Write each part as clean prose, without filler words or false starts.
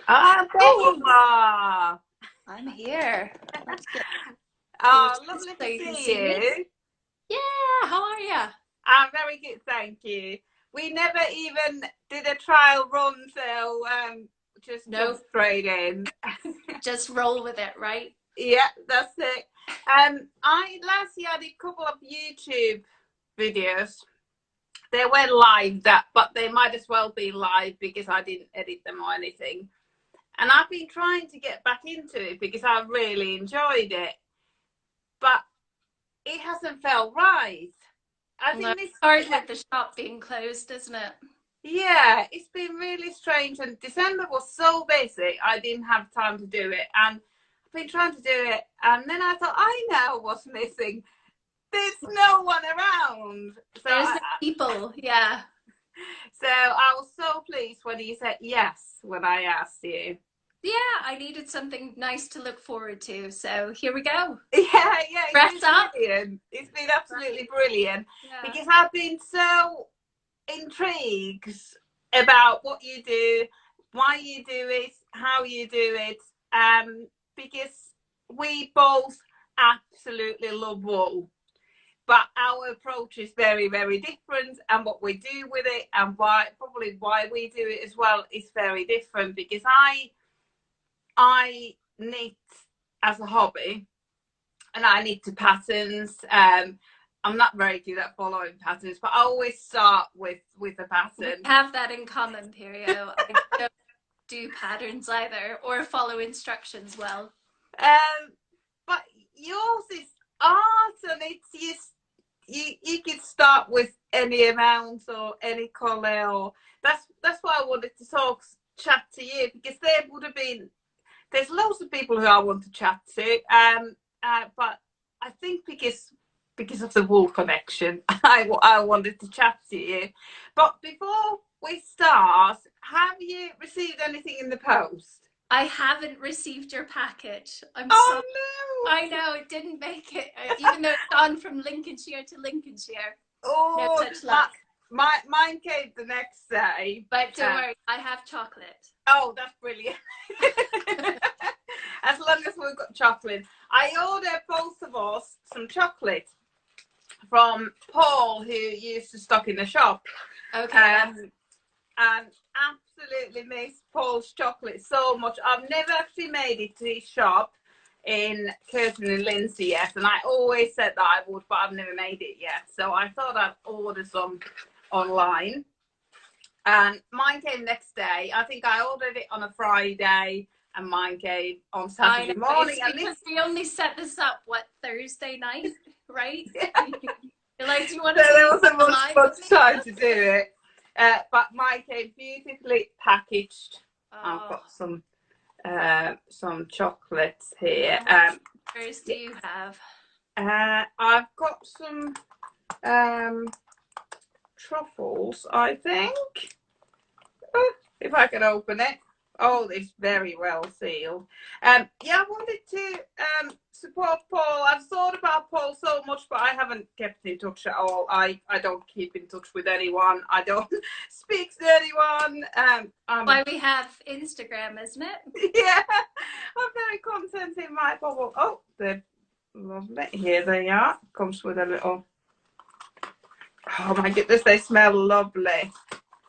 Ah, Paula. I'm here. Let's get Oh, this lovely so you to can see see me. you. Yeah, how are you? I'm very good, thank you. We never even did a trial run, so just jump No, straight in. just roll with it, right? Yeah, that's it. I last year I did a couple of YouTube videos. They weren't live, but they might as well be live because I didn't edit them or anything. And I've been trying to get back into it because I really enjoyed it, but it hasn't felt right. I No, think it's this, hard with the shop being closed, isn't it? yeah, it's been really strange. And December was so busy, I didn't have time to do it. And I've been trying to do it. And then I thought, I know what's missing. There's no one around. There's no people, yeah. So I was so pleased when you said yes when I asked you. Yeah, I needed something nice to look forward to, so here we go. Yeah, it's Wrapped been up. brilliant. It's been absolutely brilliant Yeah. because I've been so intrigued about what you do, why you do it, how you do it, because we both absolutely love wool, but our approach is very, very different, and what we do with it and why we do it as well is very different. Because I knit as a hobby, and I knit to patterns. I'm not very good at following patterns, but I always start with a We pattern. have that in common, Pirjo. I don't do patterns either or follow instructions well. But yours is art, and it's you could start with any amount or any color, or that's why I wanted to chat to you, because there would have been there's loads of people who I want to chat to, but I think because of the wool connection, I wanted to chat to you. But before we start, have you received anything in the post? I haven't received your package. I'm Oh so I know it didn't make it, even though it's gone from Lincolnshire to Lincolnshire. no! No Oh, such luck. mine came the next day. But don't worry, I have chocolate. Oh, that's brilliant. As long as we've got chocolate. I ordered both of us some chocolate from Paul, who used to stock in the shop. Okay. And absolutely miss Paul's chocolate so much. I've never actually made it to his shop in Curtin and Lindsay yet, and I always said that I would, but I've never made it yet. So I thought I'd order some online. And mine came next day. I think I ordered it on a Friday, and mine came on Saturday morning. It's because we only set this up, what, Thursday night, right? Yeah. You're like, do you want So to there wasn't much time to do it. But mine came beautifully packaged. I've got some chocolates here. What flavors do you have? I've got some truffles, I think. If I can open it. Oh, it's very well sealed. Yeah, I wanted to support Paul. I've thought about Paul so much, but I haven't kept in touch at all. I don't keep in touch with anyone. I don't speak to anyone. Why we have Instagram, isn't it? Yeah, I'm very content in my bubble. Oh, they're lovely. Here they are. Comes with a little. Oh my goodness, they smell lovely.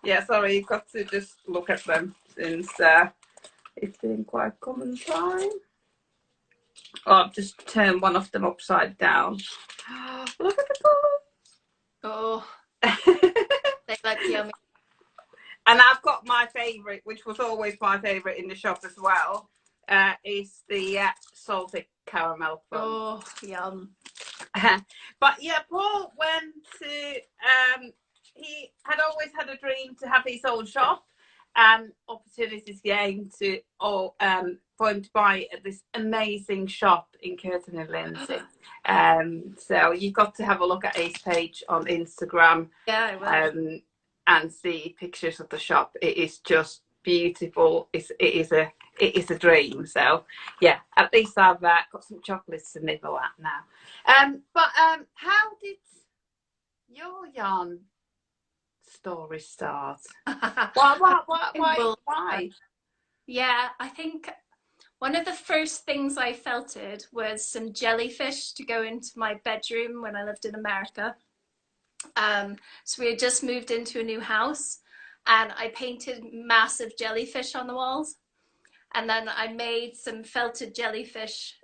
Yeah, sorry, you've got to just look at them since it's been quite common time. Oh, I've just turned one of them upside down. Look at the colours. Oh, they look yummy. And I've got my favourite, which was always my favourite in the shop as well, is the salted caramel plum. Oh, yum. But yeah, Paul went to, he had always had a dream to have his own shop, and opportunities came to, for him to buy at this amazing shop in Curtin and Lindsay. So you've got to have a look at his page on Instagram. Yeah, I will. And see pictures of the shop. It is just beautiful. It is a dream. So yeah, at least I've got some chocolates to nibble at now. But how did your yarn story start? Why? Yeah, I think one of the first things I felted was some jellyfish to go into my bedroom when I lived in America. So we had just moved into a new house and I painted massive jellyfish on the walls. And then I made some felted jellyfish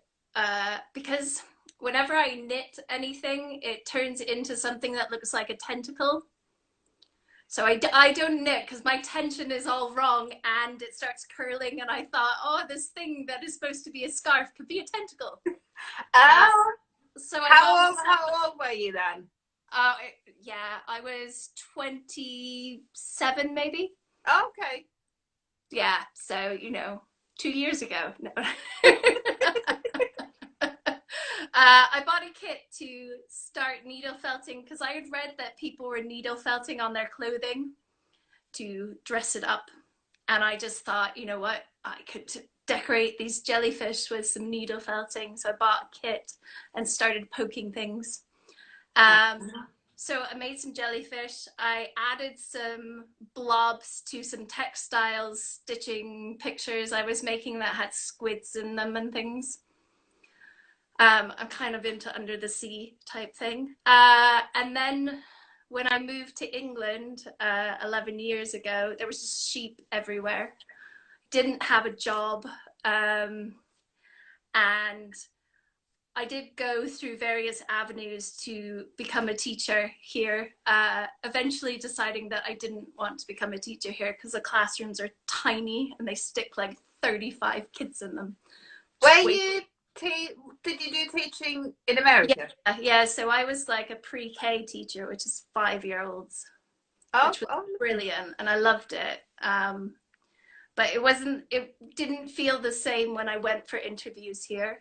because whenever I knit anything, it turns into something that looks like a tentacle. So I don't knit because my tension is all wrong and it starts curling. And I thought, oh, this thing that is supposed to be a scarf could be a tentacle. Oh, so I how old were you then? Yeah, I was 27 maybe. Okay. Yeah, so, 2 years ago. No. I bought a kit to start needle felting because I had read that people were needle felting on their clothing to dress it up. And I just thought, you know what, I could decorate these jellyfish with some needle felting. So I bought a kit and started poking things. So I made some jellyfish. I added some blobs to some textiles, stitching pictures I was making that had squids in them and things. I'm kind of into under the sea type thing. And then when I moved to England 11 years ago, there was just sheep everywhere. Didn't have a job. And I did go through various avenues to become a teacher here, eventually deciding that I didn't want to become a teacher here because the classrooms are tiny and they stick like 35 kids in them. Did you do teaching in America? Yeah, so I was like a pre-K teacher, which is 5-year-olds, which was brilliant, and I loved it. But it didn't feel the same when I went for interviews here.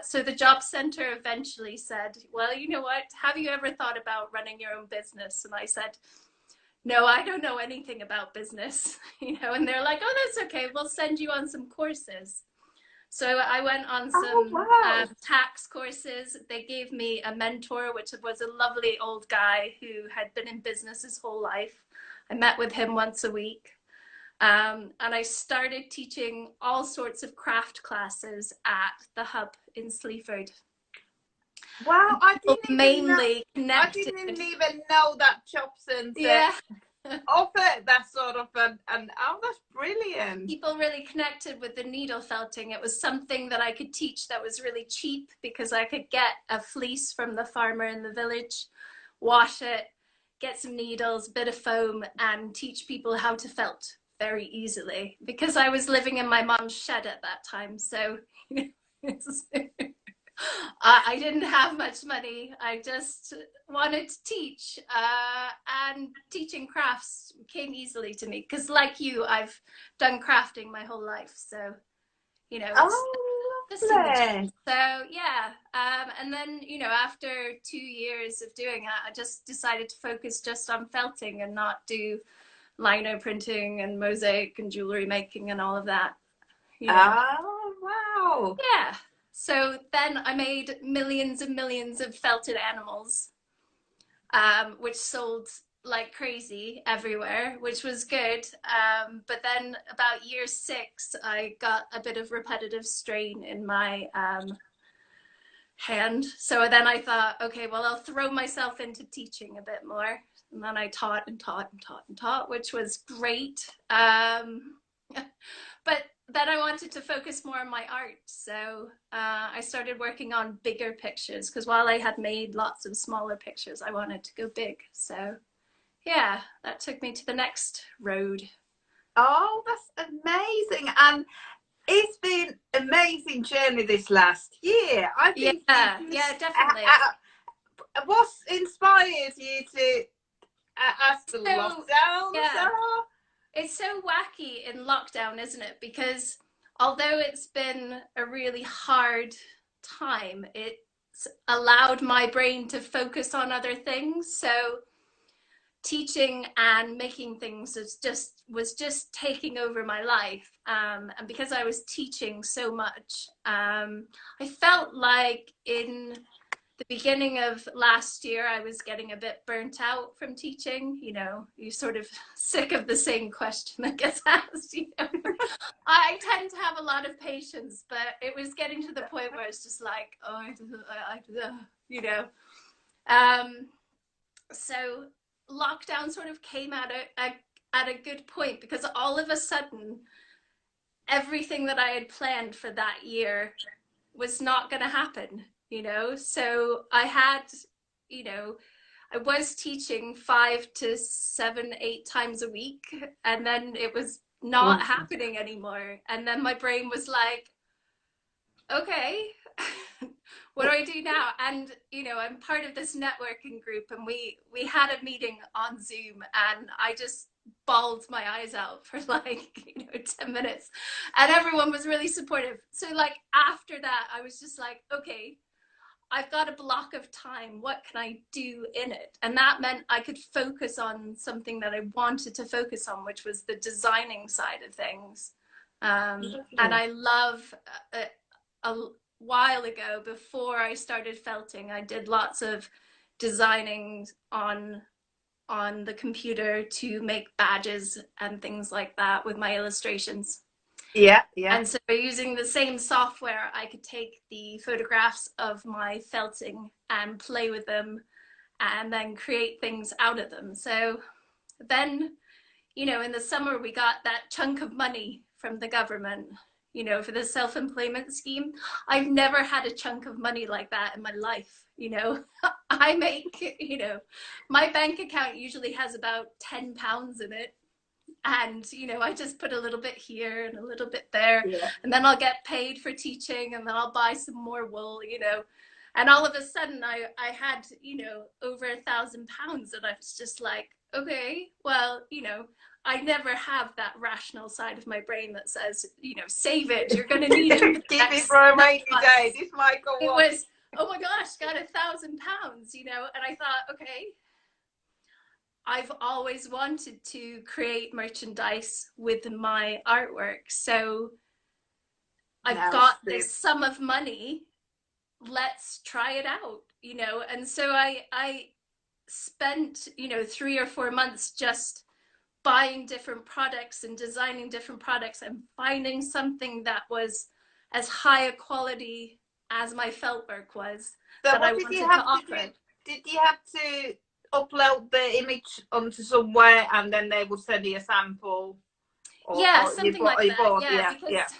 So the job center eventually said, well, you know what, have you ever thought about running your own business? And I said, no, I don't know anything about business, and they're like, oh, that's okay, we'll send you on some courses. So I went on some tax courses. They gave me a mentor, which was a lovely old guy who had been in business his whole life. I met with him once a week. And I started teaching all sorts of craft classes at the hub in Sleaford. Wow, I didn't even know that Chopson's yeah. offer that sort of and oh, that's brilliant. People really connected with the needle felting. It was something that I could teach that was really cheap because I could get a fleece from the farmer in the village, wash it, get some needles, a bit of foam, and teach people how to felt very easily because I was living in my mom's shed at that time. So I didn't have much money. I just wanted to teach, and teaching crafts came easily to me because, like you, I've done crafting my whole life. So, so yeah. And then, after 2 years of doing that, I just decided to focus just on felting and not do lino printing and mosaic and jewelry making and all of that. Oh, wow. Yeah. So then I made millions and millions of felted animals, which sold like crazy everywhere, which was good. But then about year 6, I got a bit of repetitive strain in my hand. So then I thought, okay, well, I'll throw myself into teaching a bit more. And then I taught and taught and taught and taught, which was great. But then I wanted to focus more on my art. So I started working on bigger pictures because while I had made lots of smaller pictures, I wanted to go big. So yeah, that took me to the next road. Oh, that's amazing. And it's been an amazing journey this last year. I think yeah, definitely. What's inspired you to after lockdown? Yeah. It's so wacky in lockdown, isn't it? Because although it's been a really hard time, it's allowed my brain to focus on other things. So teaching and making things was just taking over my life. And because I was teaching so much, I felt like in the beginning of last year, I was getting a bit burnt out from teaching. You know, you're sort of sick of the same question that gets asked. You know, I tend to have a lot of patience, but it was getting to the point where it's just like, oh, you know. So lockdown sort of came at a good point, because all of a sudden, everything that I had planned for that year was not going to happen, you know. So I had, you know, I was teaching 5 to 7, 8 times a week, and then it was not happening anymore. And then my brain was like, okay, what do I do now? And, you know, I'm part of this networking group, and we had a meeting on Zoom, and I just bawled my eyes out for like, you know, 10 minutes, and everyone was really supportive. So like after that, I was just like, okay, I've got a block of time. What can I do in it? And that meant I could focus on something that I wanted to focus on, which was the designing side of things. And I love, a while ago, before I started felting, I did lots of designing on the computer to make badges and things like that with my illustrations. Yeah, yeah. And so using the same software, I could take the photographs of my felting and play with them and then create things out of them. So then, you know, in the summer, we got that chunk of money from the government, you know, for the self-employment scheme. I've never had a chunk of money like that in my life. You know, I make, you know, my bank account usually has about £10 in it. And, you know, I just put a little bit here and a little bit there. Yeah. And then I'll get paid for teaching, and then I'll buy some more wool, you know. And all of a sudden I had, you know, over £1,000. And I was just like, okay, well, you know, I never have that rational side of my brain that says, you know, save it, you're going to need it. Keep it for a rainy day. This might go on. It was, oh my gosh, got £1,000, you know. And I thought, okay, I've always wanted to create merchandise with my artwork. So I've got this sum of money, let's try it out, you know. And so I spent, you know, 3 or 4 months just buying different products and designing different products and finding something that was as high a quality as my felt work was, so that I wanted to offer. Did you have to upload the image onto somewhere and then they will send you a sample? Yeah, something like that. Yeah, because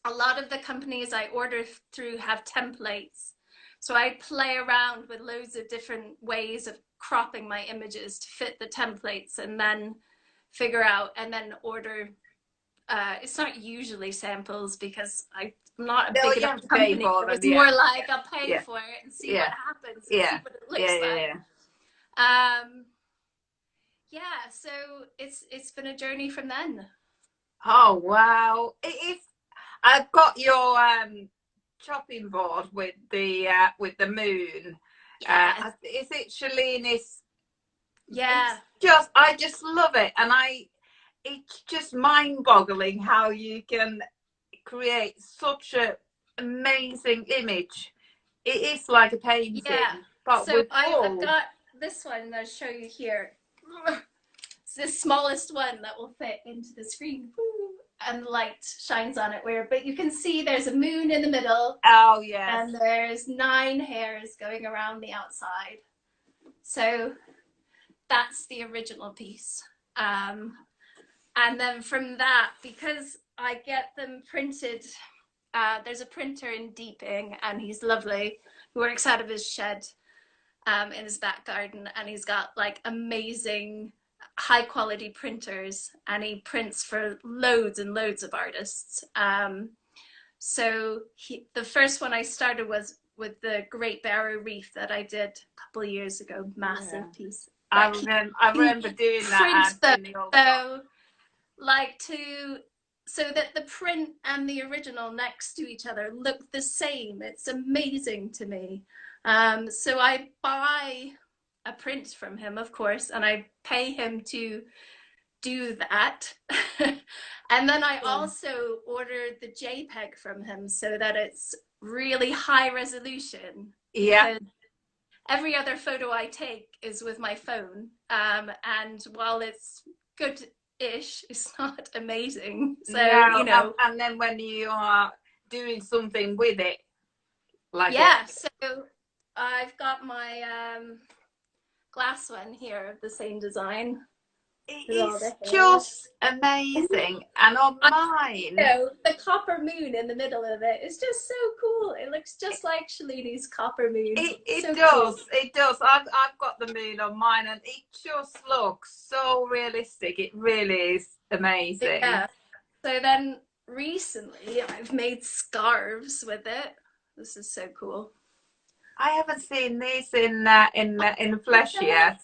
a lot of the companies I order through have templates. So I play around with loads of different ways of cropping my images to fit the templates, and then figure out and then order. It's not usually samples, because I'm not a big enough company. It's more like I'll pay for it and see what happens, and see what it looks like. Yeah, so it's been a journey from then. Oh wow, it is. I've got your chopping board with the moon. Yes. Is it Shalini's? Yeah. I just love it, and it's just mind-boggling how you can create such an amazing image. It is like a painting. Yeah. But so I've got this one that I'll show you here. It's the smallest one that will fit into the screen. And light shines on it, but you can see there's a moon in the middle. Oh yes. And there's 9 hairs going around the outside. So that's the original piece. And then from that, because I get them printed, there's a printer in Deeping, and he's lovely. He works out of his shed in his back garden, and he's got like amazing high quality printers, and he prints for loads and loads of artists. So the first one I started was with the Great Barrier Reef that I did a couple of years ago. Massive piece. I remember doing that. So that the print and the original next to each other look the same. It's amazing to me. So I buy a print from him, of course, and I pay him to do that. And then I also ordered the JPEG from him, so that it's really high resolution. Yeah. because every other photo I take is with my phone. And while it's good-ish, it's not amazing. So, No, you know. and then when you are doing something with it, like Yeah, so I've got my glass one here of the same design. it is just amazing. And on You mine, know, the copper moon in the middle of it is just so cool. It looks just like Shalini's copper moon. it So does, cool. it does. I've got the moon on mine, and it just looks so realistic. It really is amazing. Yeah. So then recently I've made scarves with it. This is so cool. I haven't seen these in the flesh yet.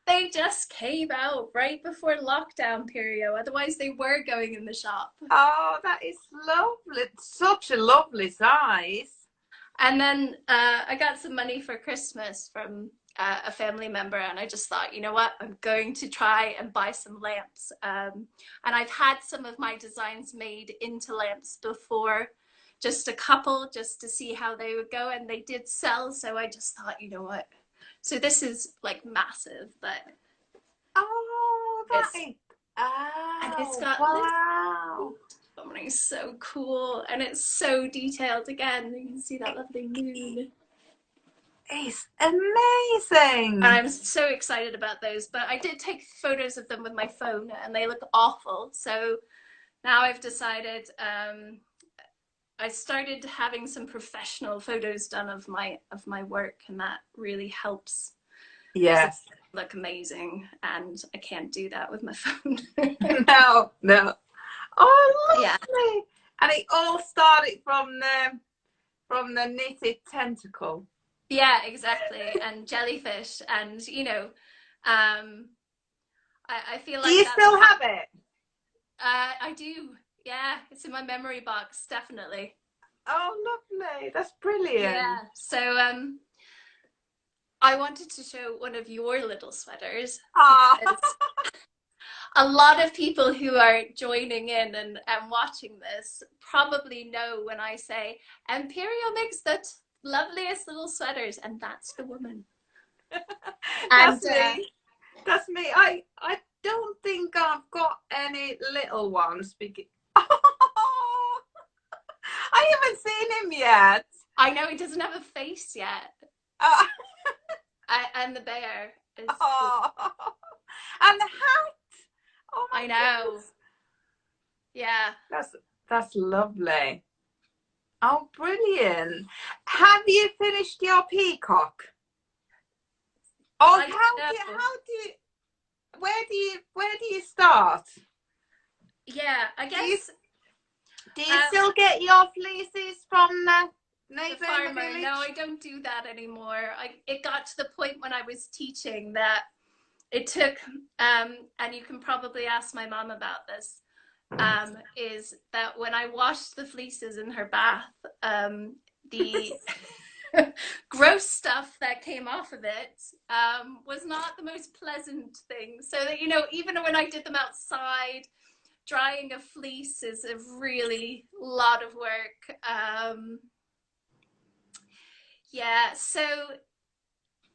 They just came out right before lockdown period. Otherwise they were going in the shop. Oh, that is lovely. Such a lovely size. And then I got some money for Christmas from a family member, and I just thought, you know what, I'm going to try and buy some lamps. And I've had some of my designs made into lamps before, just a couple, just to see how they would go, and they did sell. So I just thought, you know what, so this is like massive, but oh, that is, and it's got wow. It's so cool, and it's so detailed. Again, you can see that lovely moon. It's amazing. I'm so excited about those, but I did take photos of them with my phone and they look awful. So now I've decided, I started having some professional photos done of my work, and that really helps. Yes. Look amazing, and I can't do that with my phone. No. Oh, lovely. Yeah. And it all started from the knitted tentacle. Yeah, exactly. And jellyfish, and you know, I feel like. Do you still have it? I do. Yeah, it's in my memory box, definitely. Oh, lovely. That's brilliant. Yeah. So I wanted to show one of your little sweaters. A lot of people who are joining in and watching this probably know when I say, and Pirjo makes the loveliest little sweaters, and that's the woman. That's me. That's me. I don't think I've got any little ones because I haven't seen him yet. I know he doesn't have a face yet. And the bear is cool. And the hat. Oh my I know. goodness. Yeah. That's lovely. Oh, brilliant. Have you finished your peacock? Oh, where do you start? Yeah, I guess. Do you still get your fleeces from the neighbour farmer? village? No, I don't do that anymore. It got to the point when I was teaching that it took, and you can probably ask my mom about this, is that when I washed the fleeces in her bath, the gross stuff that came off of it was not the most pleasant thing. So that, you know, even when I did them outside, drying a fleece is a really lot of work. Yeah, so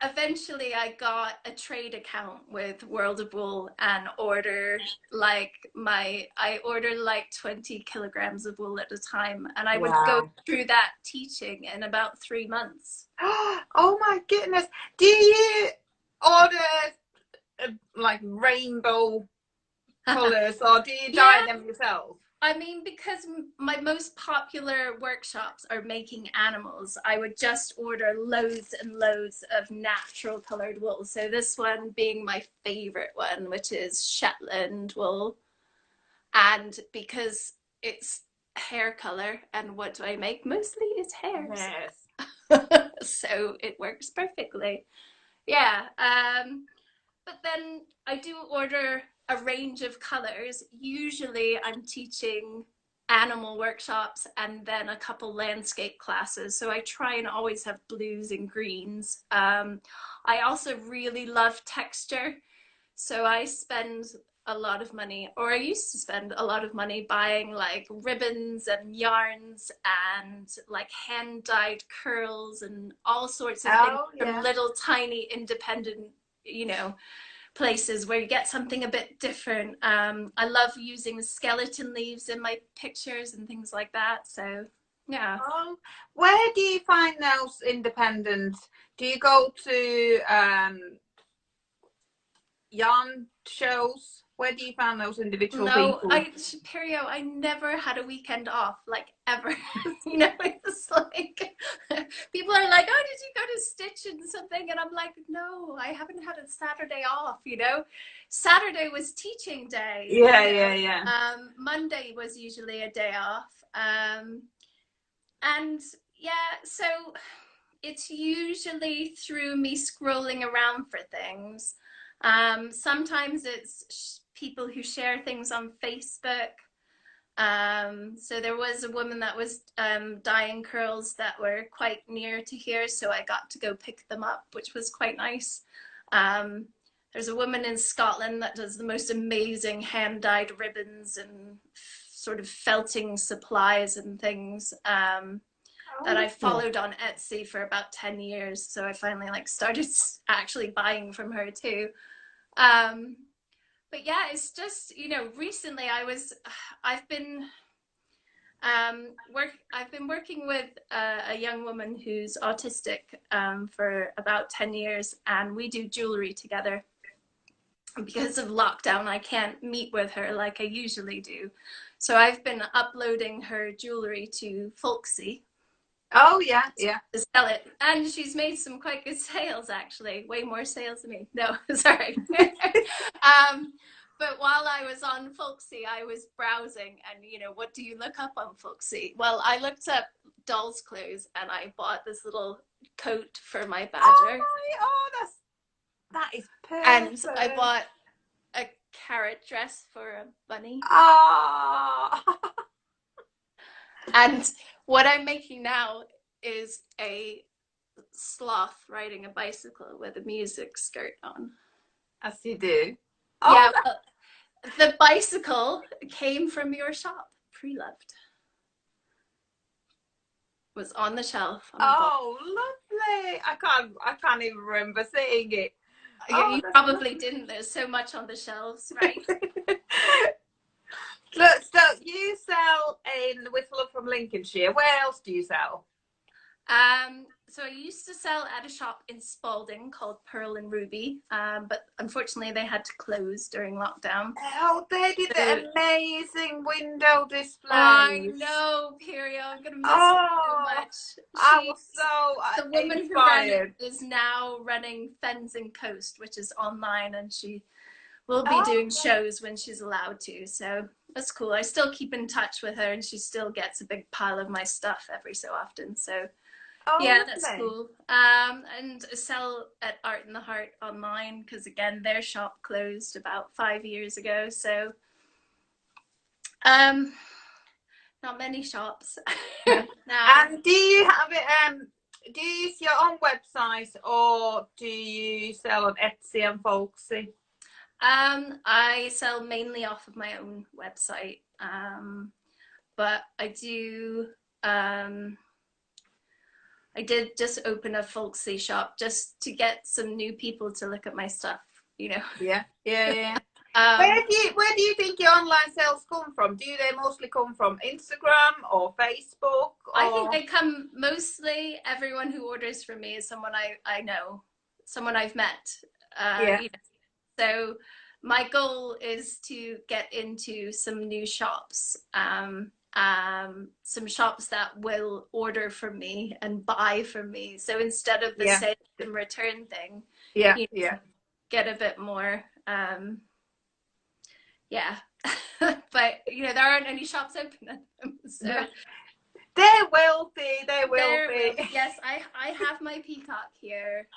eventually I got a trade account with World of Wool and ordered like I ordered like 20 kilograms of wool at a time, and I would go through that teaching in about 3 months. Oh my goodness. Do you order like rainbow colors or do you dye them yourself? I mean, because my most popular workshops are making animals, I would just order loads and loads of natural colored wool. So this one being my favorite one, which is Shetland wool. And because it's hair color, and what do I make? Mostly it's hair. Yes. So it works perfectly. Yeah. But then I do order a range of colors. Usually I'm teaching animal workshops and then a couple landscape classes. So I try and always have blues and greens. I also really love texture. So I spend a lot of money, or I used to spend a lot of money buying like ribbons and yarns and like hand dyed curls and all sorts of things from little tiny independent, you know, places where you get something a bit different. I love using skeleton leaves in my pictures and things like that. So yeah. Where do you find those independent? Do you go to yarn shows? Where do you find those individual people? Pirjo, I never had a weekend off, like ever. You know, it's like people are like, oh, did you go to Stitch and something? And I'm like, no, I haven't had a Saturday off, you know. Saturday was teaching day. Yeah. Monday was usually a day off. And yeah, so it's usually through me scrolling around for things. Sometimes it's people who share things on Facebook. So there was a woman that was dyeing curls that were quite near to here, so I got to go pick them up, which was quite nice. There's a woman in Scotland that does the most amazing hand-dyed ribbons and sort of felting supplies and things that I followed on Etsy for about 10 years. So I finally like started actually buying from her too. But yeah, it's just, you know, recently I've been working with a young woman who's autistic for about 10 years, and we do jewelry together. Because of lockdown, I can't meet with her like I usually do. So I've been uploading her jewelry to Folksy. Oh yeah. To sell it, and she's made some quite good sales, actually, way more sales than me. No, sorry. But while I was on Folksy, I was browsing, and you know, what do you look up on Folksy? Well, I looked up doll's clothes, and I bought this little coat for my badger. That is perfect. And I bought a carrot dress for a bunny. And what I'm making now is a sloth riding a bicycle with a music skirt on. As you do. Yeah, well, the bicycle came from your shop, Pre-Loved. Was on the shelf. Lovely. I can't even remember seeing it. You probably didn't. There's so much on the shelves, right? Look, so you sell with Fluff from Lincolnshire. Where else do you sell? So I used to sell at a shop in Spalding called Pearl and Ruby, but unfortunately they had to close during lockdown. Oh, they did the amazing window displays. I know, Pirjo. I'm gonna miss it so much. I was so the woman inspired. who ran it is now running Fens and Coast, which is online, and she will be doing shows when she's allowed to. So that's cool. I still keep in touch with her, and she still gets a big pile of my stuff every so often. So yeah, that's cool. And I sell at Art in the Heart online, because again, their shop closed about 5 years ago. So not many shops. And do you have it? Do you use your own website, or do you sell on Etsy and Folksy? I sell mainly off of my own website, but I do. I did just open a Folksy shop just to get some new people to look at my stuff, you know. Yeah. Where do you think your online sales come from? Do they mostly come from Instagram or Facebook? I think they come mostly, everyone who orders from me is someone I know, someone I've met. You know. So my goal is to get into some new shops. Some shops that will order from me and buy from me. So instead of the sale and return thing, get a bit more. But you know, there aren't any shops open at them, so they will be. They will be. Yes, I have my peacock here.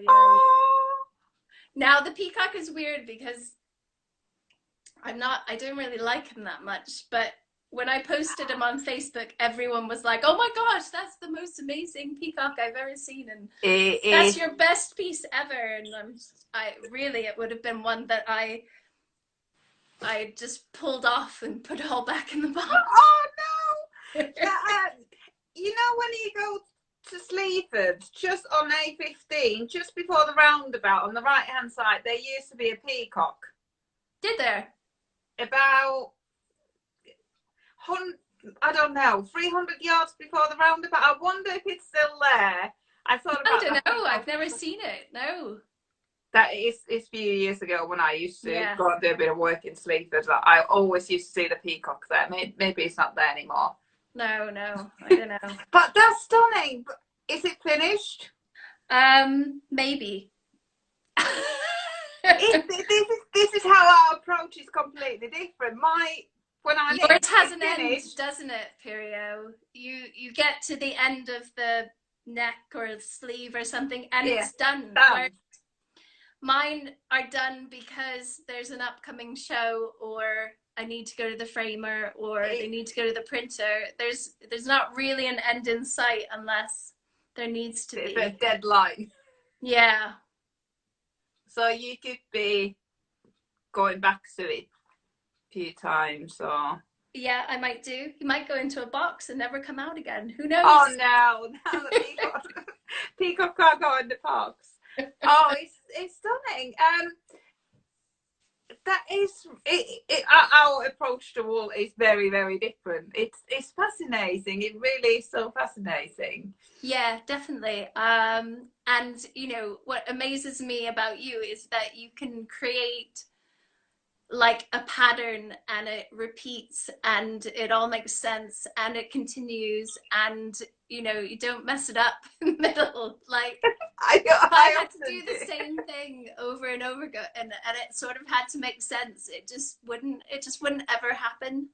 Oh. Now the peacock is weird because I don't really like him that much, but when I posted him on Facebook, everyone was like, oh my gosh, that's the most amazing peacock I've ever seen, and that's your best piece ever. And it would have been one that I I just pulled off and put it all back in the box. Oh no! You know when you go to Sleaford, just on A15, just before the roundabout on the right hand side, there used to be a peacock. Did there? About, I don't know, 300 yards before the roundabout. I wonder if it's still there. I don't know. I've never seen it. No. That is a few years ago when I used to go and do a bit of work in Sleaford. I always used to see the peacock there. Maybe it's not there anymore. No, I don't know. But that's stunning. Is it finished? Maybe. This is how our approach is completely different. Yours has an end, doesn't it, Pirjo? You get to the end of the neck or the sleeve or something, and it's done. Mine are done because there's an upcoming show, or I need to go to the framer, or they need to go to the printer. There's not really an end in sight unless there needs to be a deadline. Yeah. So you could be going back to it a few times, or yeah, I might do. You might go into a box and never come out again. Who knows? Oh no, peacock can't go in the box. Oh, it's stunning. That is our approach to wool is very, very different. It's fascinating. It really is so fascinating. Yeah, definitely. And you know what amazes me about you is that you can create like a pattern, and it repeats, and it all makes sense, and it continues, and you know you don't mess it up in the middle. Like I had to do the same thing over and over again, and it sort of had to make sense. It just wouldn't ever happen.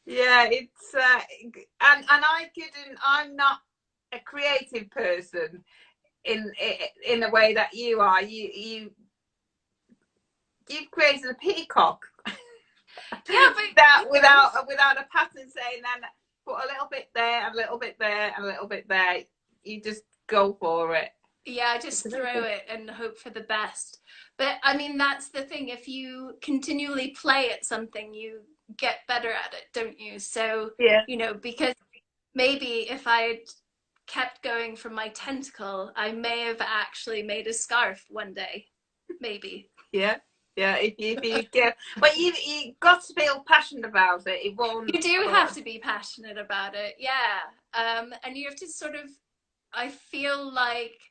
Yeah, it's and I couldn't. I'm not a creative person in the way that you are. You've created a peacock. Yeah, but without a pattern saying, then put a little bit there, a little bit there, a little bit there. You just go for it. Yeah, just throw it and hope for the best. But I mean, that's the thing. If you continually play at something, you get better at it, don't you? So, you know, because maybe if I'd kept going from my tentacle, I may have actually made a scarf one day. Maybe. Yeah. If you get, but you got to feel passionate about it. It won't. You do have to be passionate about it, yeah. And you have to sort of. I feel like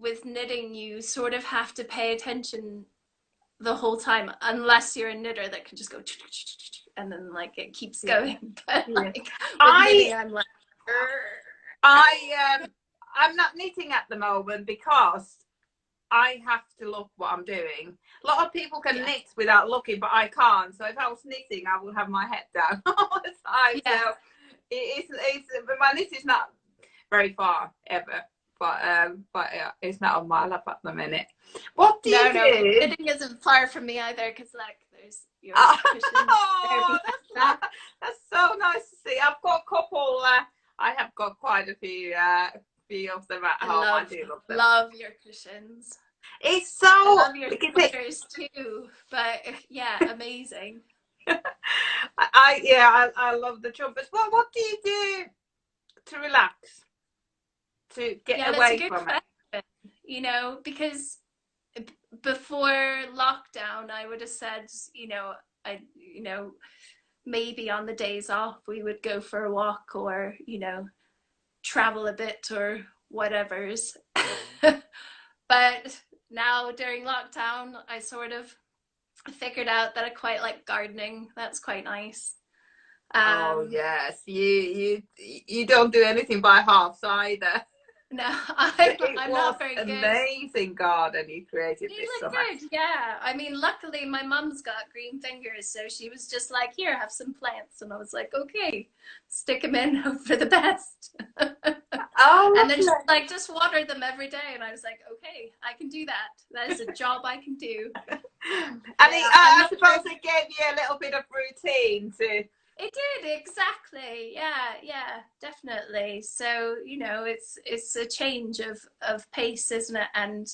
with knitting, you sort of have to pay attention the whole time, unless you're a knitter that can just go and then like it keeps going. But like with knitting, I'm like, I'm not knitting at the moment because I have to look what I'm doing. A lot of people can knit without looking, but I can't. So if I was knitting, I would have my head down all the time. So but my knit is not very far ever. But it's not on my lap at the minute. What do you do? Knitting isn't far from me either, because like there's your cushions. Oh, that's so nice to see. I've got a couple. I have got quite a few of them at home. I do love them. Love your cushions. It's so. I love your sweaters too, but yeah, amazing. I love the jumpers. Well, what do you do to relax? To get away from it? You know, because before lockdown, I would have said, maybe on the days off we would go for a walk, or travel a bit or whatever's. But now during lockdown, I sort of figured out that I quite like gardening. That's quite nice. Oh yes, you don't do anything by halves either. No, I'm not very good. Amazing garden you created this summer. Good, yeah. I mean, luckily my mum's got green fingers, so she was just like, "Here, have some plants," and I was like, "Okay, stick them in, hope for the best." Oh, and then she's like, "Just water them every day," and I was like, "Okay, I can do that. That is a job I can do." And I suppose it gave you a little bit of routine to. It did, exactly. Yeah, definitely. So, it's a change of pace, isn't it? And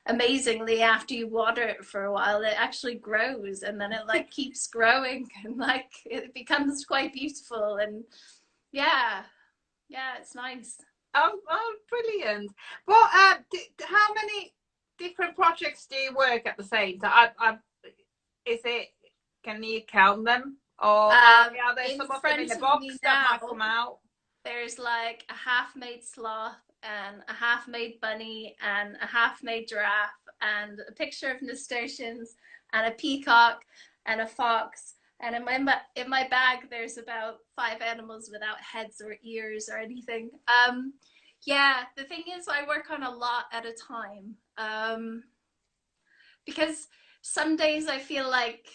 amazingly, after you water it for a while, it actually grows, and then it like keeps growing, and like it becomes quite beautiful. And yeah, it's nice. Oh, brilliant. Well, how many different projects do you work at the same time? Is it, can you count them? Or are there some of them in the box that might come out? There's like a half-made sloth and a half-made bunny and a half-made giraffe and a picture of nasturtiums and a peacock and a fox. And in my bag, there's about 5 animals without heads or ears or anything. Yeah, the thing is, I work on a lot at a time, because some days I feel like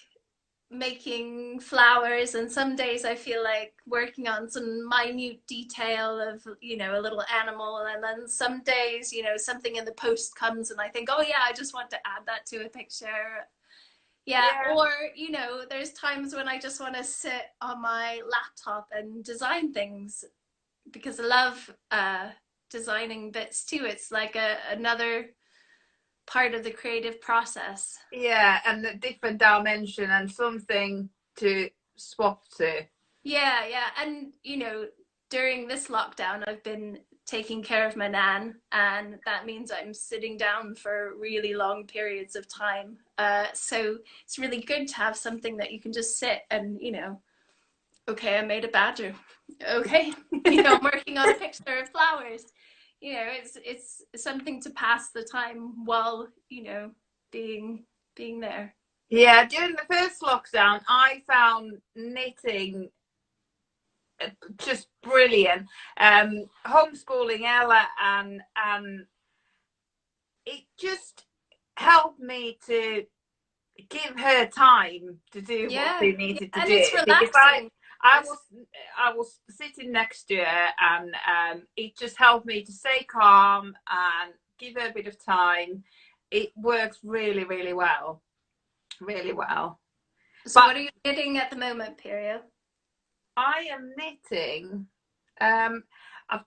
making flowers, and some days I feel like working on some minute detail of, you know, a little animal, and then some days, you know, something in the post comes and I think, oh yeah, I just want to add that to a picture. Yeah. Or, you know, there's times when I just want to sit on my laptop and design things, because I love designing bits too. It's like another part of the creative process. Yeah, and a different dimension and something to swap to. Yeah, and you know, during this lockdown I've been taking care of my nan, and that means I'm sitting down for really long periods of time, so it's really good to have something that you can just sit and, you know, okay, I made a badger, okay, you know, I'm working on a picture of flowers, you know, it's something to pass the time while, you know, being there. Yeah, during the first lockdown I found knitting just brilliant. Homeschooling Ella, and it just helped me to give her time to do what she needed to do. It's relaxing. I was sitting next to her, and it just helped me to stay calm and give her a bit of time. It works really, really well. Really well. So what are you knitting at the moment, Pirjo? I am knitting. I've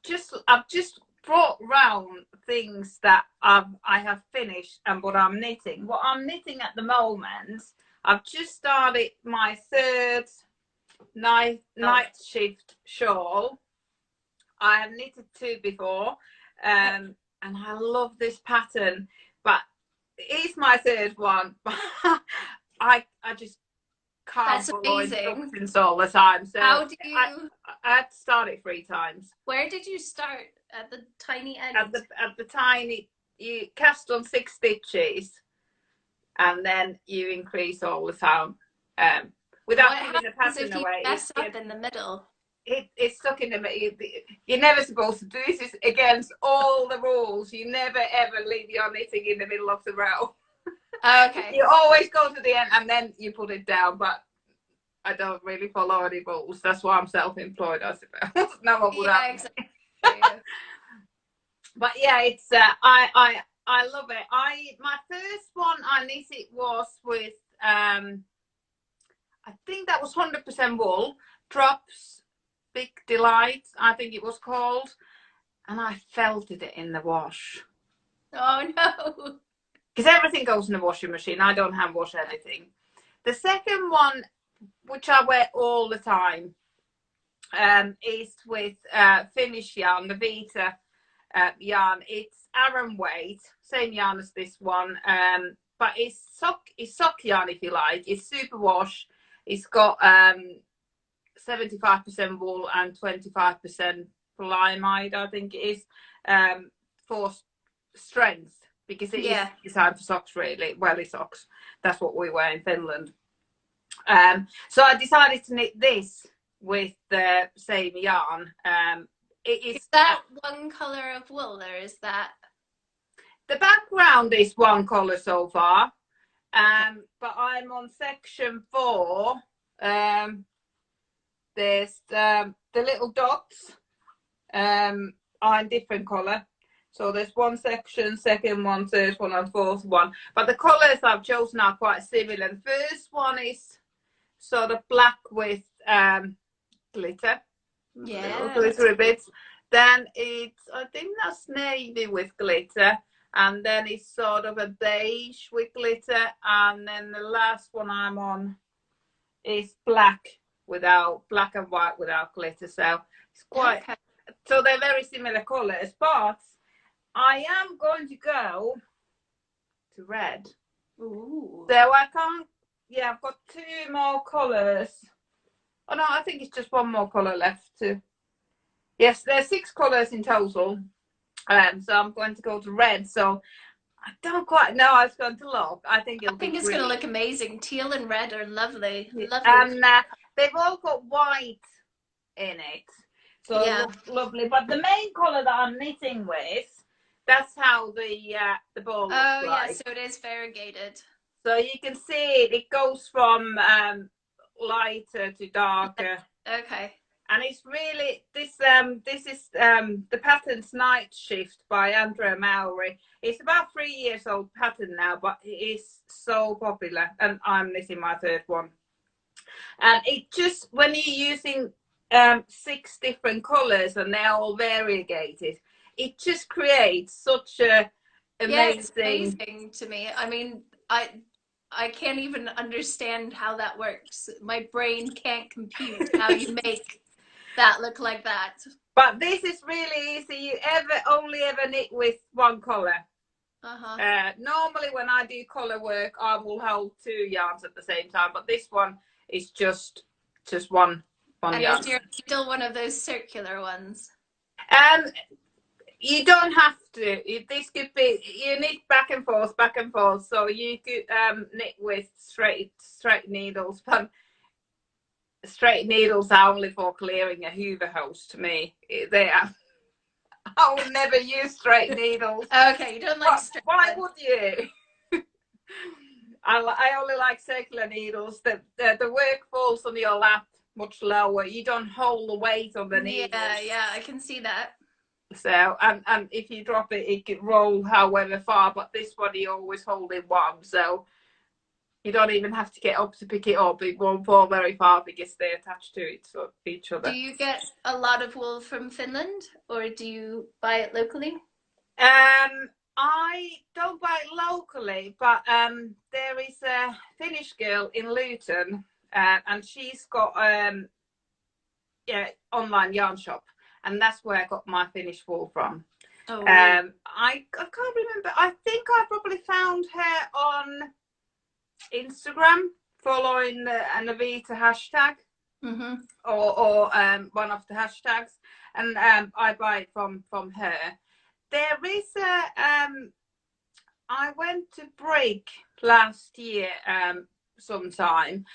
just brought round things that I have finished and what I'm knitting. What I'm knitting at the moment, I've just started my 3rd night shift shawl. I have knitted 2 before, and I love this pattern, but it's my 3rd one. I just can't follow instructions all the time. So how do you? I had to start it 3 times. Where did you start? At the tiny end? At the tiny, you cast on 6 stitches, and then you increase all the time, without giving the pattern away. Mess up in the middle. It's stuck in the middle. You're never supposed to do this. Is against all the rules. You never ever leave your knitting in the middle of the row. Okay. You always go to the end and then you put it down, but I don't really follow any rules. That's why I'm self-employed, I suppose. No one would have. Exactly. But yeah, it's I love it. My first one I knitted was with I think that was 100% wool, Drops Big Delight, I think it was called, and I felted it in the wash. Oh no. Because everything goes in the washing machine. I don't hand wash anything. The second one, which I wear all the time, is with Finnish yarn, the Vita yarn. It's Aran weight, same yarn as this one, but it's sock yarn, if you like. It's super wash. It's got 75% wool and 25% polyamide, I think it is, for strength, because it is designed for socks, really. Welly socks. That's what we wear in Finland. So I decided to knit this with the same yarn. Is that one colour of wool, or is that? The background is one colour so far, but I'm on section 4. There's the little dots are in different colour. So there's one section, second one, third one, and fourth one. But the colours I've chosen are quite similar. The first one is sort of black with glitter. Yeah. Glittery bits. Then it's, I think that's navy with glitter. and then it's sort of a beige with glitter, and then the last one I'm on is black and white without glitter. So it's quite, Okay. so they're very similar colours, but I am going to go to red. Ooh. So I can't, yeah, I've got 2 more colours. Oh no, I think it's just 1 more colour left to, yes, there's 6 colours in total. So I'm going to go to red. So I don't quite know how it's going to look. I think it's brilliant. going to look amazing. Teal and red are lovely. Lovely. And they've all got white in it. So yeah. it looks lovely. But the main colour that I'm knitting with, that's how the ball looks like. Yeah, so it is variegated. So you can see it goes from lighter to darker. Okay. And it's really, this is the pattern's Night Shift by Andrea Mowry. It's about 3 years old pattern now, but it is so popular, and I'm knitting my 3rd one. And it just, when you're using 6 different colours and they're all variegated, it just creates such a amazing. Yeah, it's amazing to me. I mean, I can't even understand how that works. My brain can't compute how you make that look like that. But this is really easy. You only ever knit with 1 colour. Normally when I do colour work, I will hold 2 yarns at the same time, but this one is just one and yarn. And is still one of those circular ones? You don't have to. This could be, you knit back and forth, so you could knit with straight needles, but straight needles are only for clearing a hoover hose to me. I would never use straight needles. Okay, you don't like straight. Why would you? I only like circular needles. The work falls on your lap much lower. You don't hold the weight on the needles. Yeah, I can see that. So, and if you drop it, it can roll however far, but this one you always hold in one, so you don't even have to get up to pick it up. It won't fall very far because they're attached to each other. Do you get a lot of wool from Finland, or do you buy it locally? I don't buy it locally, but there is a Finnish girl in Luton, and she's got online yarn shop, and that's where I got my Finnish wool from. Oh, I can't remember. I think I probably found her on Instagram following the Navita hashtag, or one of the hashtags, and I buy it from her. There is I went to Brig last year sometime,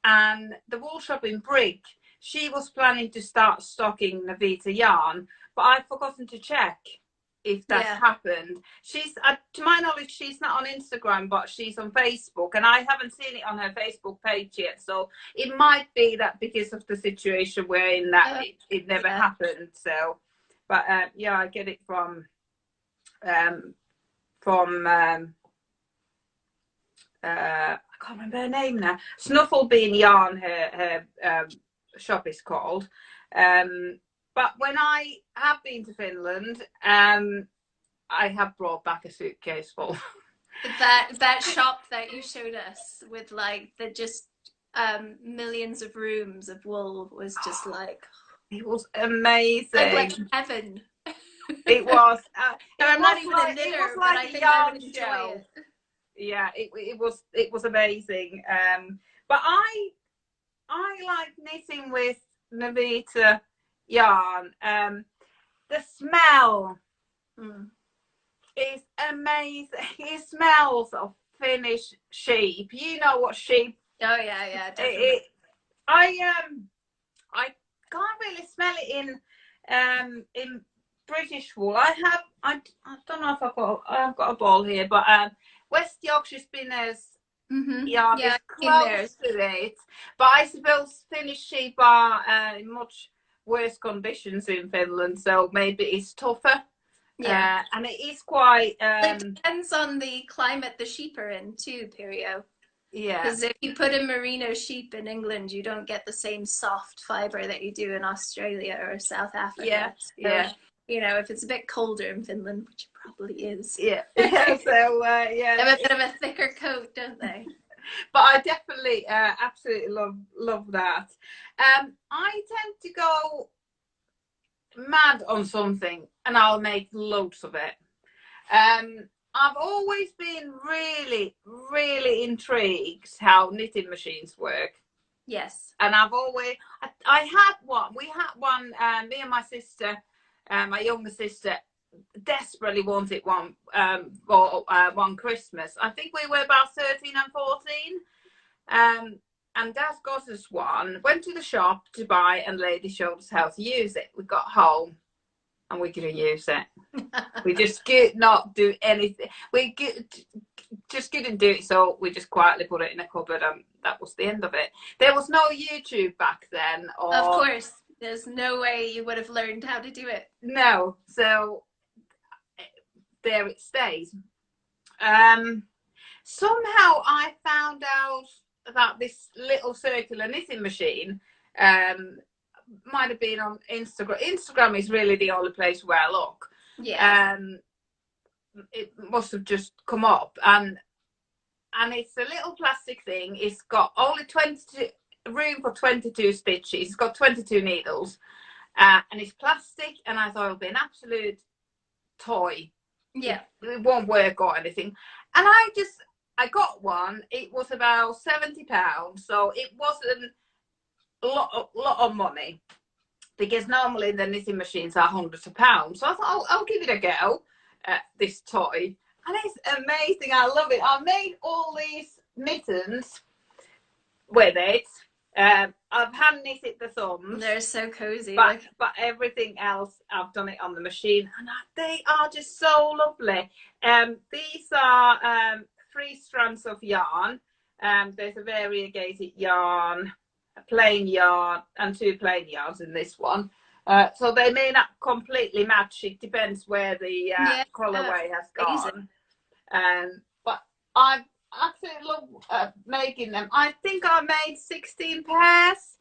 and the wool shop in Brig, she was planning to start stocking Navita yarn, but I've forgotten to check if that's happened. She's, to my knowledge, she's not on Instagram, but she's on Facebook, and I haven't seen it on her Facebook page yet. So it might be that because of the situation we're in, that it never happened. So, but I get it from I can't remember her name now. Snufflebean Yarn, her shop is called. But when I have been to Finland, I have brought back a suitcase full. That shop that you showed us with like the just millions of rooms of wool was just like, it was amazing. Like heaven. It was. I'm not even a knitter, but I think I would enjoy it. Yeah, it was amazing. But I like knitting with Navita yarn. The smell is amazing. It smells of Finnish sheep. You know what sheep? Oh yeah, definitely. I can't really smell it in British wool. I don't know if I've got a ball here, but West Yorkshire Spinners yarn is close to it. But I suppose Finnish sheep are in much worse conditions in Finland, so maybe it's tougher. Yeah, and it is quite. It depends on the climate the sheep are in too, Pirjo. Yeah. Because if you put a merino sheep in England, you don't get the same soft fibre that you do in Australia or South Africa. Yeah, so yeah. you know, if it's a bit colder in Finland, which it probably is. Yeah. Yeah. So yeah, they have a bit of a thicker coat, don't they? But I definitely absolutely love that. I tend to go mad on something and I'll make loads of it. I've always been really, really intrigued how knitting machines work. Yes. And I've always, I had one, we had one, me and my sister, my younger sister, desperately wanted one for one Christmas. I think we were about 13 and 14. And Dad got us one, went to the shop to buy, and lady showed us how to use it. We got home and we couldn't use it. We just could not do anything. Just couldn't do it, so we just quietly put it in a cupboard, and that was the end of it. There was no YouTube back then. Or... Of course, there's no way you would have learned how to do it. No, so there it stays. Somehow I found out about this little circular knitting machine. Might have been on Instagram. Instagram is really the only place where I look. Yeah. It must have just come up, and it's a little plastic thing. It's got only 22 room for 22 stitches. It's got 22 needles, and it's plastic. And I thought it would be an absolute toy. Yeah, it won't work or anything. And I got one. It was about £70, so it wasn't a lot of money, because normally the knitting machines are hundreds of pounds. So I thought, I'll give it a go. This toy, and it's amazing. I love it. I made all these mittens with it. I've hand knitted the thumbs. They're so cozy. But everything else, I've done it on the machine, and they are just so lovely. These are 3 strands of yarn. There's a variegated yarn, a plain yarn, and 2 plain yarns in this one. So they may not completely match. It depends where the colorway has gone. But I absolutely love making them. I think I made 16 pairs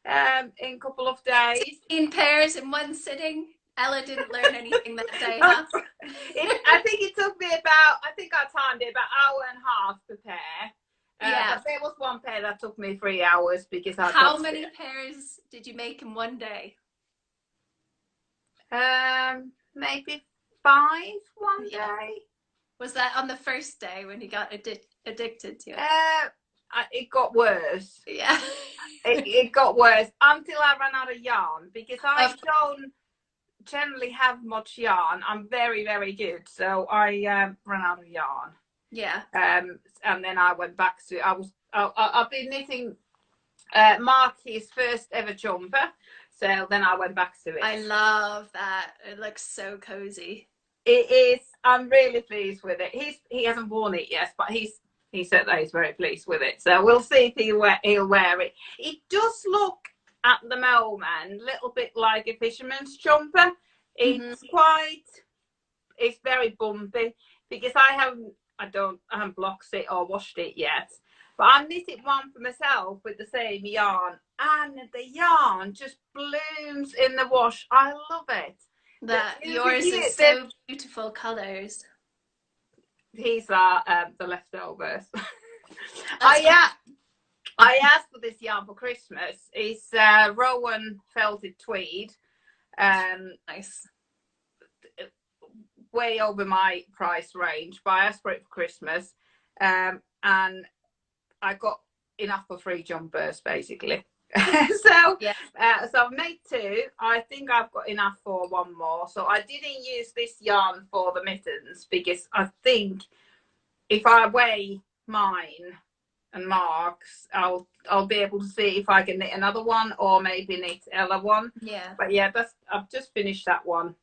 in a couple of days. 16 pairs in one sitting. Ella didn't learn anything that day, huh? I think it took me about, I timed it about an hour and a half per pair. But there was one pair that took me 3 hours because I. How many pairs did you make in one day? Maybe 5 one day. Was that on the first day when you got addicted to it? It got worse. Yeah. it got worse until I ran out of yarn, because I don't generally have much yarn. I'm very, very good, so I ran out of yarn. Yeah. And then I went back to I've been knitting Mark his first ever jumper. So then I went back to it. I love that. It looks so cozy. It is. I'm really pleased with it. He hasn't worn it yet, but he said that he's very pleased with it. So we'll see if he'll wear it. It does look at the moment a little bit like a fisherman's jumper. It's it's very bumpy, because I haven't blocked it or washed it yet. But I knitted one for myself with the same yarn, and the yarn just blooms in the wash. I love it. Yours is so beautiful colours. These are the leftovers. I asked for this yarn for Christmas. It's Rowan felted tweed. Nice. Way over my price range, but I asked for it for Christmas, and I got enough for 3 jumpers basically. So I've made 2. I think I've got enough for 1 more. So I didn't use this yarn for the mittens, because I think if I weigh mine and Mark's, I'll be able to see if I can knit another one, or maybe knit Ella one. Yeah. But yeah, I've just finished that one.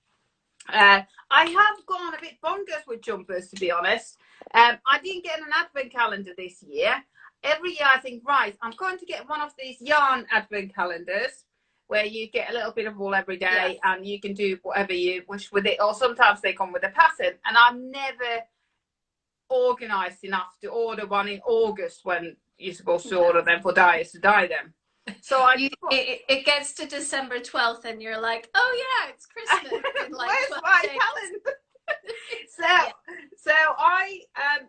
I have gone a bit bonkers with jumpers, to be honest. I didn't get an advent calendar this year. Every year I think, right, I'm going to get one of these yarn advent calendars where you get a little bit of wool every day, and you can do whatever you wish with it, or sometimes they come with a pattern. And I'm never organised enough to order one in August when you're supposed to order them for dyers to dye them. So it gets to December 12th and you're like, oh yeah, it's Christmas in like where's 12 my days. calendar? So I and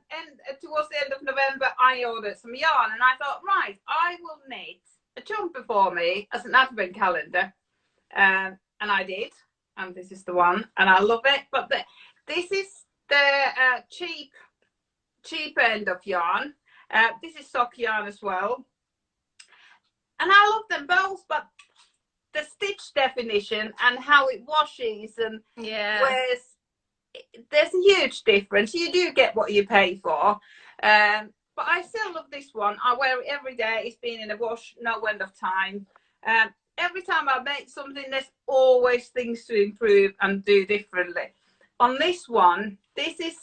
towards the end of November I ordered some yarn, and I thought, right, I will knit a jumper for me as an advent calendar, and I did, and this is the one, and I love it. But this is the cheap end of yarn. This is sock yarn as well, and I love them both, but the stitch definition and how it washes and wears, there's a huge difference. You do get what you pay for, but I still love this one. I wear it every day. It's been in the wash no end of time. Every time I make something, there's always things to improve and do differently. On this one, this is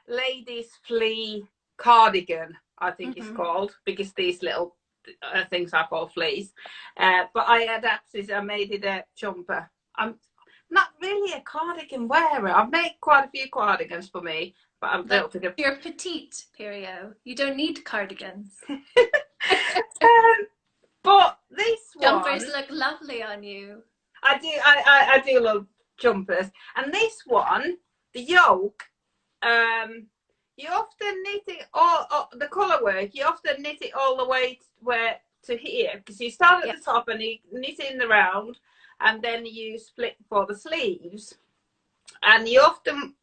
ladies flea cardigan, I think it's called, because these little things are called fleas. But I adapted, I made it a jumper. I'm not really a cardigan wearer. I've made quite a few cardigans for me, but I'm a little bit of... You're petite, Pirjo. You don't need cardigans. But this jumpers look lovely on you. I do love jumpers. And this one, the yoke, you often knit it all, the colour work, you often knit it all the way to here, because you start at the top and you knit in the round, and then you split for the sleeves, and you often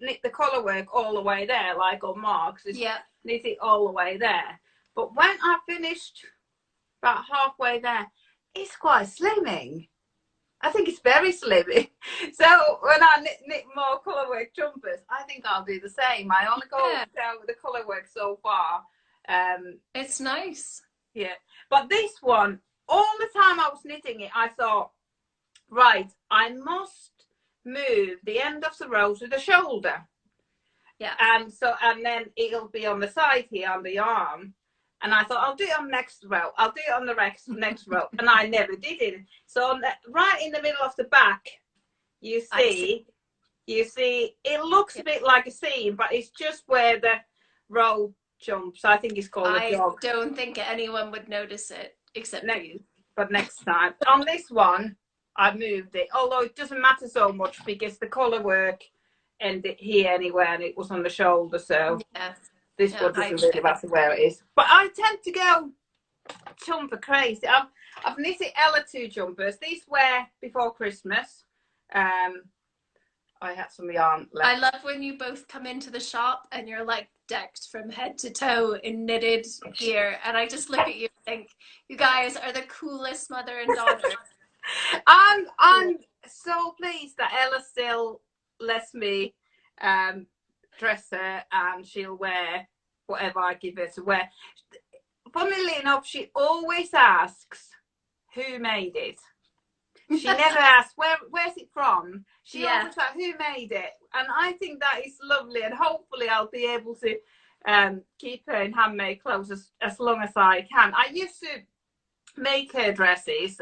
knit the colour work all the way there, like on marks. Knit it all the way there. But when I finished about halfway there, it's quite slimming. I think it's very slimming. So when I knit more colour work jumpers, I think I'll do the same. I only go down with the colour work so far. It's nice. Yeah. But this one, all the time I was knitting it, I thought, right, I must move the end of the row to the shoulder. Yeah. And then it'll be on the side here, on the arm. And I thought, I'll do it on the next row. I'll do it on the next row. And I never did it. So right in the middle of the back, you see, it looks a bit like a seam, but it's just where the row jumps. I think it's called a jog. I don't think anyone would notice it, except you. But next time. On this one, I moved it. Although it doesn't matter so much because the colour work ended here anyway, and it was on the shoulder. So this one doesn't really matter where it is. But I tend to go jumper crazy. I've knitted Ella 2 jumpers. These were before Christmas. I had some yarn left. I love when you both come into the shop and you're like decked from head to toe in knitted gear, and I just look at you and think, you guys are the coolest mother and daughter. I'm so pleased that Ella still lets me dress her, and she'll wear whatever I give her to wear. Funnily enough, she always asks who made it. She never asks where's it from. She always asks who made it, and I think that is lovely, and hopefully I'll be able to keep her in handmade clothes as long as I can. I used to make her dresses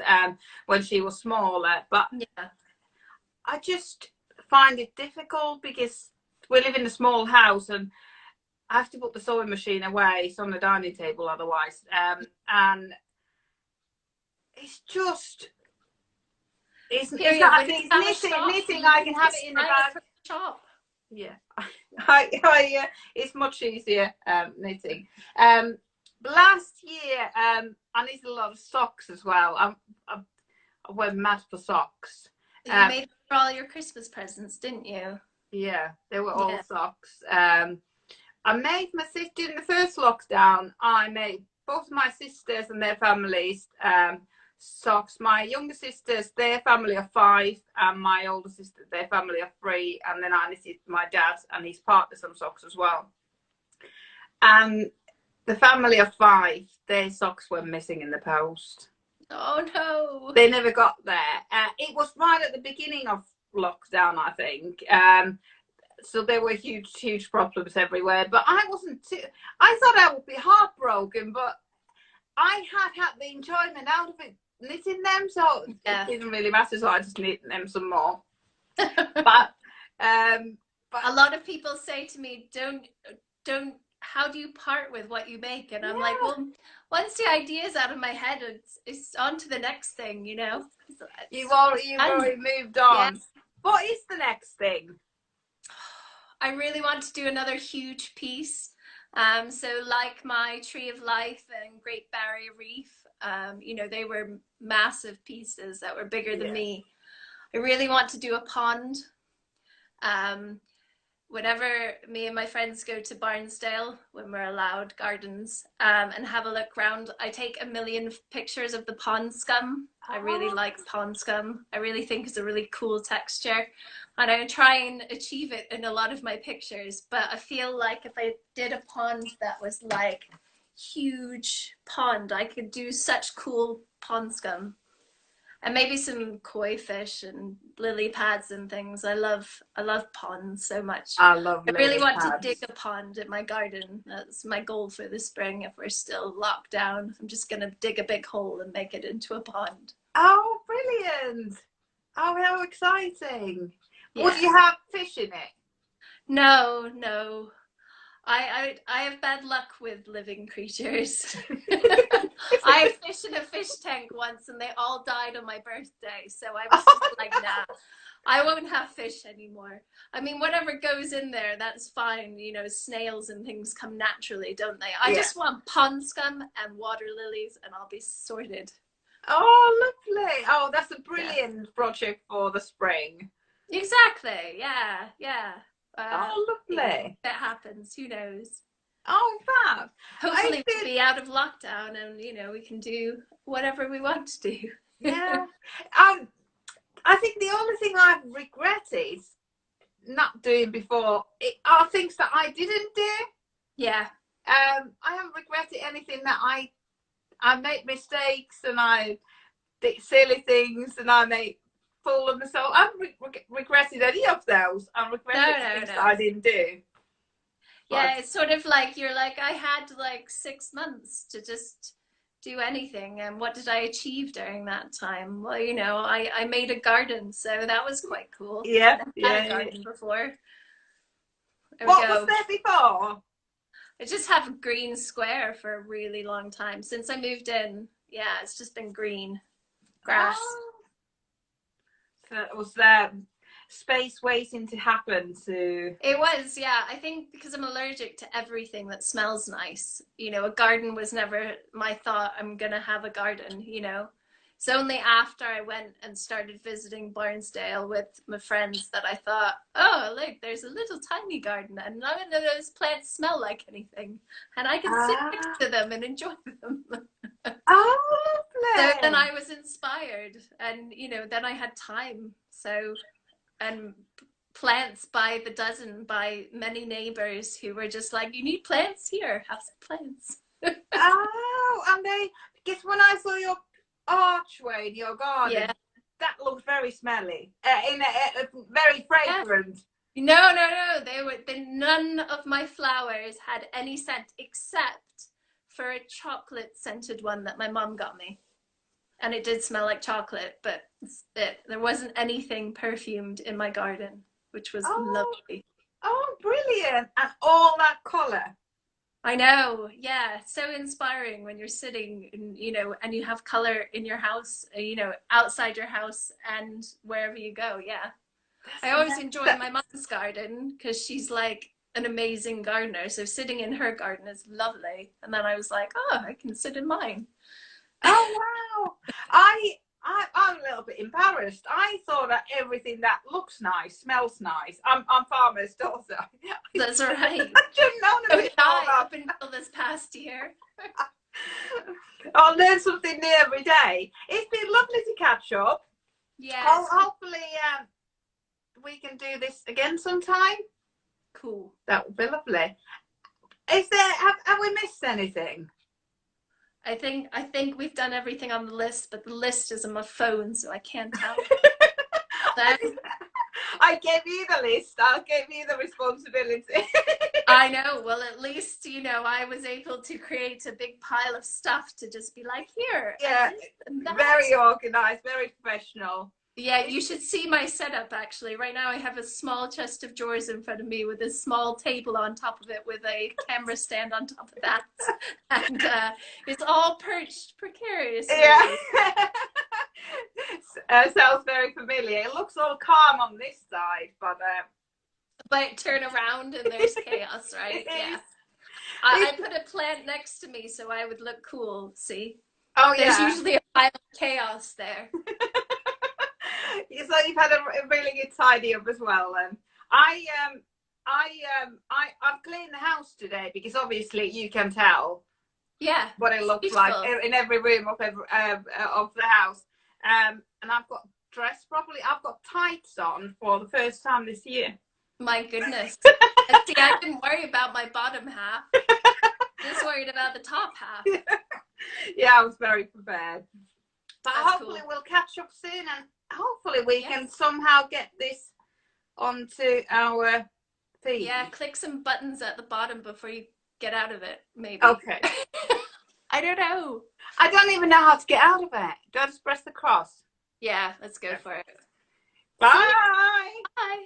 when she was smaller, but I just find it difficult because we live in a small house and I have to put the sewing machine away. It's on the dining table otherwise, and it's just it's not knitting. I can have it in the bag. Shop. Yeah, it's much easier knitting. Last year, I knitted a lot of socks as well. I went mad for socks. You made for all your Christmas presents, didn't you? Yeah, they were all socks. I made my sister in the first lockdown. I made both my sisters and their families socks. My younger sisters, their family of 5, and my older sister, their family of 3. And then I knitted my dad and his partner some socks as well. And the family of 5, their socks were missing in the post. Oh no! They never got there. It was right at the beginning of lockdown, I think. So there were huge problems everywhere. But I wasn't too... I thought I would be heartbroken, but I had the enjoyment out of it knitting them, so it didn't really matter. So I just knit them some more. But a lot of people say to me, don't how do you part with what you make? And I'm like, well, once the idea's out of my head, it's on to the next thing, you know. You've already moved on. Yeah. What is the next thing? I really want to do another huge piece. So like my Tree of Life and Great Barrier Reef, you know, they were massive pieces that were bigger than me. I really want to do a pond. Whenever me and my friends go to Barnsdale, when we're allowed gardens, and have a look around, I take a million pictures of the pond scum. I really like pond scum. I really think it's a really cool texture. And I try and achieve it in a lot of my pictures. But I feel like if I did a pond that was like huge pond, I could do such cool pond scum. And maybe some koi fish and lily pads and things. I love ponds so much. I really want to dig a pond in my garden. That's my goal for the spring. If we're still locked down, I'm just going to dig a big hole and make it into a pond. Oh, brilliant. Oh, how exciting. Yeah. Would you have fish in it? No. I have bad luck with living creatures. I had fish in a fish tank once and they all died on my birthday. So I was just like, nah, I won't have fish anymore. I mean, whatever goes in there, that's fine. You know, snails and things come naturally, don't they? I just want pond scum and water lilies and I'll be sorted. Oh, lovely. Oh, that's a brilliant project for the spring. Exactly. Yeah. Oh, lovely. That happens. Who knows? Oh, fab. Hopefully we'll be out of lockdown and, you know, we can do whatever we want to do. Yeah. I think the only thing I've regretted not doing before are things that I didn't do. Yeah. I haven't regretted anything that I made mistakes and I did silly things and I made full of myself. I haven't regretted any of those. I regretted things that I didn't do. Yeah, it's sort of like you're like, I had like 6 months to just do anything, and what did I achieve during that time? Well, you know, I made a garden, so that was quite cool. Yeah, I had a garden before. What was there before? I just have a green square for a really long time. Since I moved in, yeah, it's just been green grass. Oh. So it was that space waiting to happen to... It was, yeah. I think because I'm allergic to everything that smells nice, you know, a garden was never my thought, I'm going to have a garden, you know. It's only after I went and started visiting Barnsdale with my friends that I thought, oh, look, there's a little tiny garden and none of those plants smell like anything. And I can sit next to them and enjoy them. Oh, lovely. So then I was inspired and, you know, then I had time. So, and plants by the dozen by many neighbors who were just like, you need plants here, have some plants. Oh, and because when I saw your archway in your garden, that looked very smelly, very fragrant. No, none of my flowers had any scent except for a chocolate scented one that my mom got me, and it did smell like chocolate, but there wasn't anything perfumed in my garden, which was lovely. Oh, brilliant. And all that colour. I know, yeah, so inspiring when you're sitting, you know, and you have color in your house, you know, outside your house and wherever you go. Yeah, I always enjoy my mom's garden because she's like an amazing gardener. So sitting in her garden is lovely. And then I was like, oh, I can sit in mine. Oh wow! I'm a little bit embarrassed. I thought that everything that looks nice smells nice. I'm farmer's daughter. That's right. I didn't know it up until this past year. I'll learn something new every day. It's been lovely to catch up. Yes. Hopefully we can do this again sometime. Cool. That would be lovely. Is there? Have we missed anything? I think we've done everything on the list, but the list is on my phone, so I can't tell. I gave you the list. I'll give you the responsibility. I know. Well, at least, you know, I was able to create a big pile of stuff to just be like, here. Yeah, very organised, very professional. Yeah, you should see my setup actually. Right now I have a small chest of drawers in front of me with a small table on top of it with a camera stand on top of that. And it's all perched precariously. Yeah. Sounds very familiar. It looks all calm on this side, but turn around and there's chaos, right? Yeah. I put a plant next to me so I would look cool, see? Oh, There's yeah. usually a pile of chaos there. So you've had a really good tidy up as well then. I've cleaned the house today because obviously you can tell what it looks like in every room of the house. And I've got dressed properly. I've got tights on for the first time this year. My goodness. See, I didn't worry about my bottom half. Just worried about the top half. Yeah, I was very prepared. But That's hopefully cool. we'll catch up soon, and hopefully we can somehow get this onto our feed. Yeah, click some buttons at the bottom before you get out of it, maybe. Okay. I don't know. I don't even know how to get out of it. Do I just press the cross? Yeah, let's go for it. Bye. Bye.